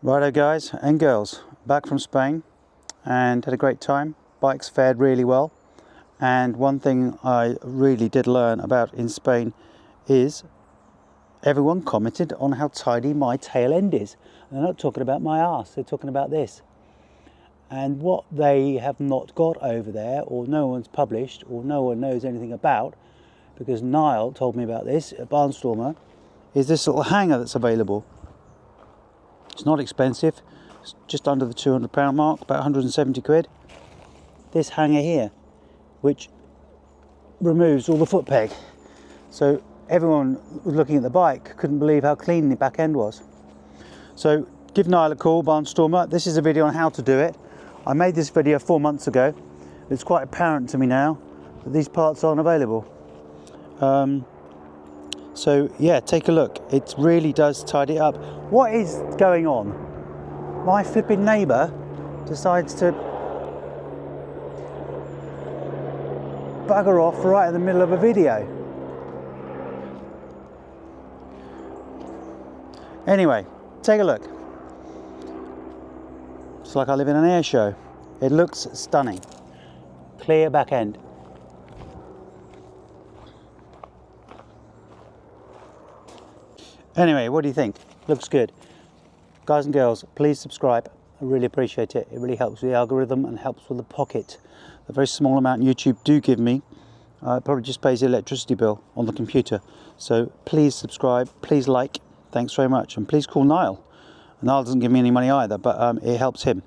Righto guys and girls, back from Spain and had a great time. Bikes fared really well, and one thing I really did learn about in Spain is everyone commented on how tidy my tail end is. And they're not talking about my arse, they're talking about this. And what they have not got over there, or no one's published, or no one knows anything about, because Niall told me about this at Barnstormer, is this little hanger that's available. It's not expensive, it's just under the £200 mark, about 170 quid. This hanger here, which removes all the foot peg. So everyone looking at the bike couldn't believe how clean the back end was. So give Niall a call, Barnstormer. This is a video on how to do it. I made this video 4 months ago. It's quite apparent to me now that these parts aren't available. So yeah, take a look. It really does tidy it up. What is going on? My flipping neighbour decides to bugger off right in the middle of a video. Anyway, take a look. It's like I live in an air show. It looks stunning. Clear back end. Anyway, what do you think? Looks good. Guys and girls, please subscribe. I really appreciate it. It really helps with the algorithm and helps with the pocket. The very small amount YouTube do give me, it probably just pays the electricity bill on the computer. So please subscribe, please like. Thanks very much. And please call Niall. Niall doesn't give me any money either, but it helps him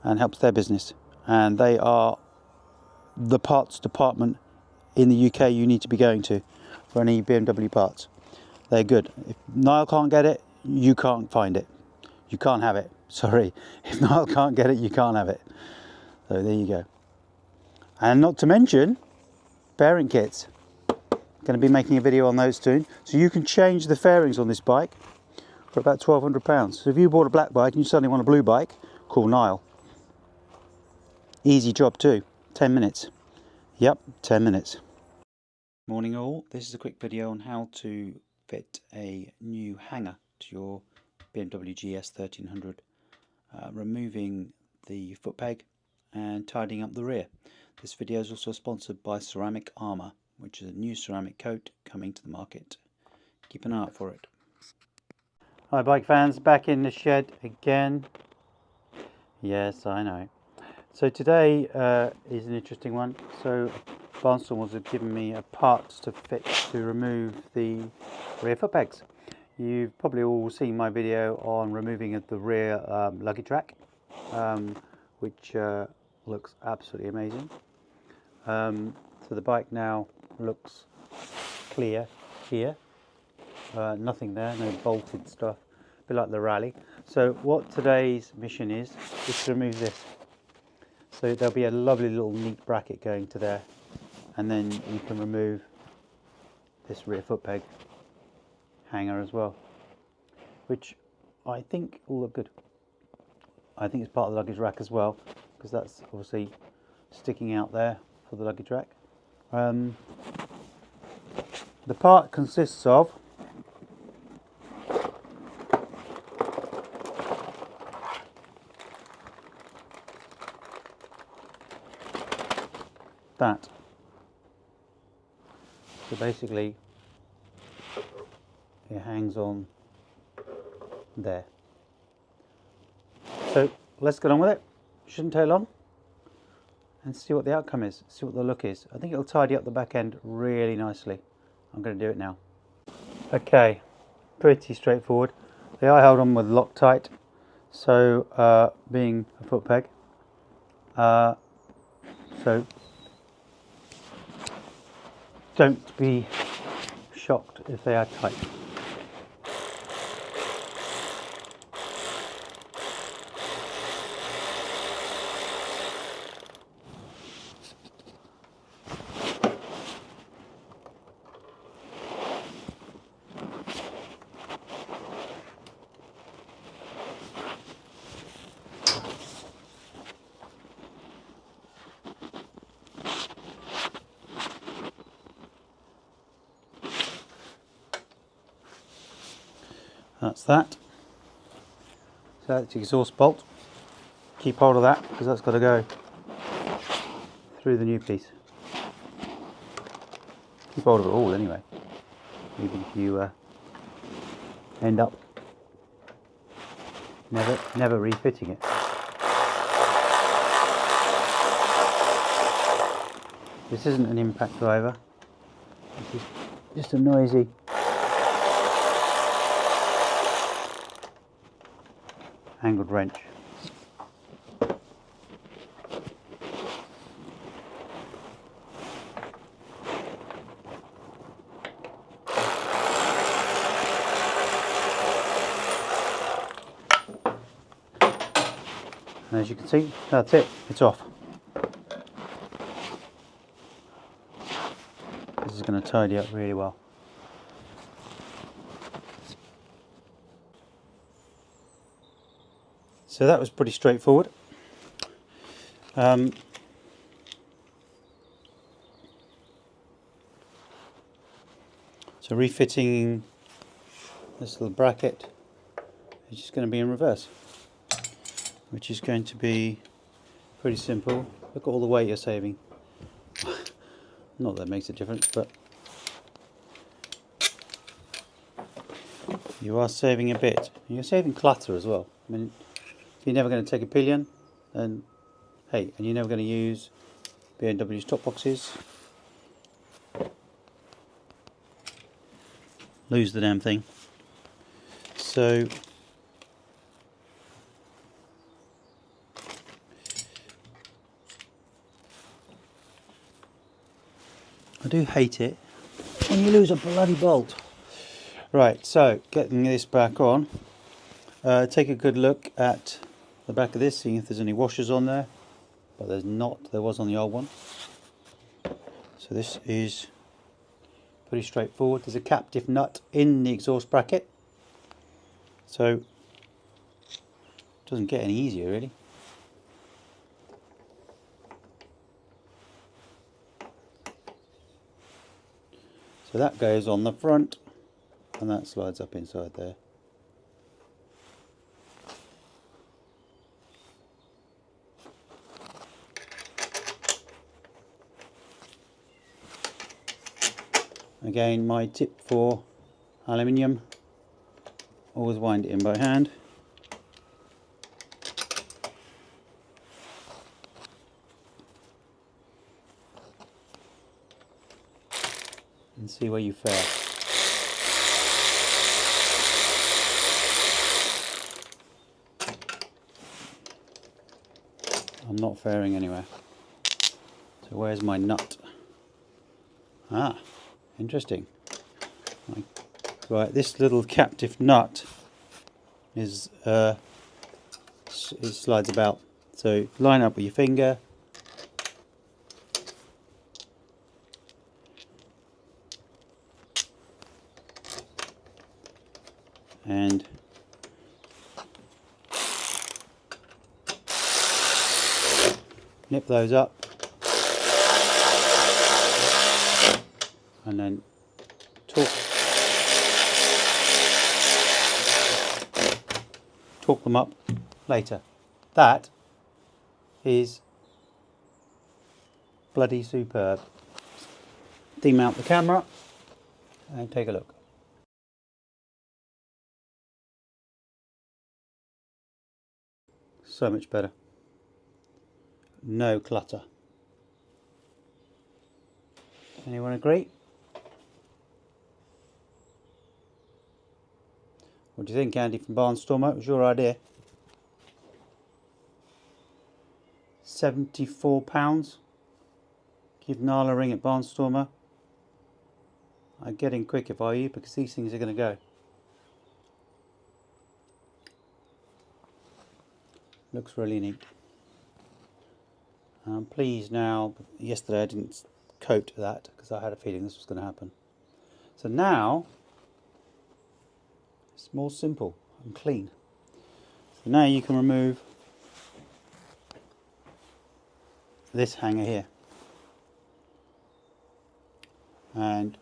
and helps their business. And they are the parts department in the UK you need to be going to for any BMW parts. They're good. If Niall can't get it, you can't find it. You can't have it. Sorry. If Niall can't get it, you can't have it. So there you go. And not to mention, fairing kits. Going to be making a video on those soon. So you can change the fairings on this bike for about £1,200. So if you bought a black bike and you suddenly want a blue bike, call Niall. Easy job too. 10 minutes. Yep, 10 minutes. Morning all. This is a quick video on how to fit a new hanger to your BMW GS 1300, removing the foot peg and tidying up the rear. This video is also sponsored by Ceramic Armour, which is a new ceramic coat coming to the market. Keep an eye out for it. Hi bike fans, back in the shed again. Yes, I know. So today is an interesting one. So Barnstormers have given me a part to fit to remove the rear foot pegs. You've probably all seen my video on removing the rear luggage rack, which looks absolutely amazing. So the bike now looks clear here, nothing there, no bolted stuff, a bit like the Rally. So what today's mission is to remove this. So there'll be a lovely little neat bracket going to there, and then you can remove this rear foot peg hanger as well, which I think will look good. I think it's part of the luggage rack as well, because that's obviously sticking out there for the luggage rack. The part consists of that. So basically it hangs on there. So let's get on with it. Shouldn't take long, and see what the outcome is, see what the look is. I think it'll tidy up the back end really nicely. I'm going to do it now. Okay, pretty straightforward. They are held on with Loctite, so being a foot peg, so don't be shocked if they are tight. That's that. So that's the exhaust bolt. Keep hold of that because that's got to go through the new piece. Keep hold of it all anyway, even if you end up never refitting it. This isn't an impact driver, this is just a noisy angled wrench. And as you can see, that's it, it's off. This is going to tidy up really well. So that was pretty straightforward. So refitting this little bracket is just going to be in reverse, which is going to be pretty simple. Look at all the weight you're saving. Not that it makes a difference, but you are saving a bit. You're saving clutter as well. I mean, if you're never going to take a pillion, then hey, and you're never going to use BMW's top boxes, lose the damn thing. So I do hate it when you lose a bloody bolt. Right, so getting this back on, take a good look at the back of this, seeing if there's any washers on there, but there's not. There was on the old one. So this is pretty straightforward. There's a captive nut in the exhaust bracket, so it doesn't get any easier really. So that goes on the front and that slides up inside there. Again, my tip for aluminium, always wind it in by hand. And see where you fare. I'm not faring anywhere. So where's my nut? Ah, interesting. Right, this little captive nut is it slides about. So line up with your finger. And nip those up, and then torque them up later. That is bloody superb. Demount the camera and take a look. So much better. No clutter. Anyone agree? What do you think, Andy from Barnstormer? It was your idea. £74. Give Niall a ring at Barnstormer. I'd get in quick if I were you, because these things are going to go. Looks really neat. I'm pleased now. Yesterday I didn't coat that because I had a feeling this was going to happen. So now it's more simple and clean. So now you can remove this hanger here, and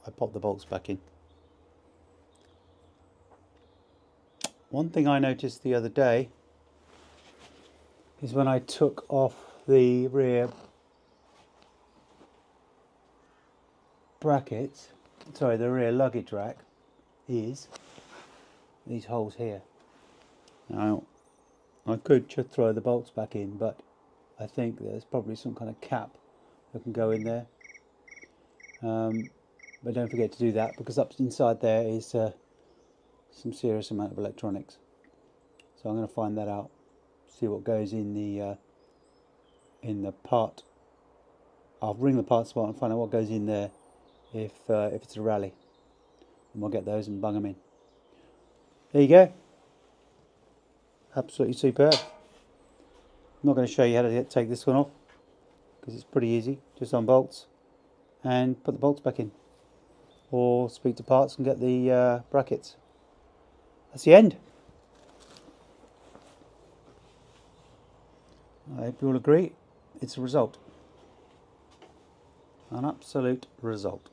I pop the bolts back in. One thing I noticed the other day is when I took off the rear brackets, sorry, the rear luggage rack, is these holes here. Now, I could just throw the bolts back in, but I think there's probably some kind of cap that can go in there. But don't forget to do that, because up inside there is some serious amount of electronics. So I'm going to find that out, see what goes in the part. I'll ring the parts spot and find out what goes in there if it's a rally, and we'll get those and bung them in. There you go. Absolutely superb. I'm not going to show you how to take this one off, because it's pretty easy. Just unbolts and put the bolts back in, or speak to parts and get the brackets. That's the end. I hope you all agree it's a result. An absolute result.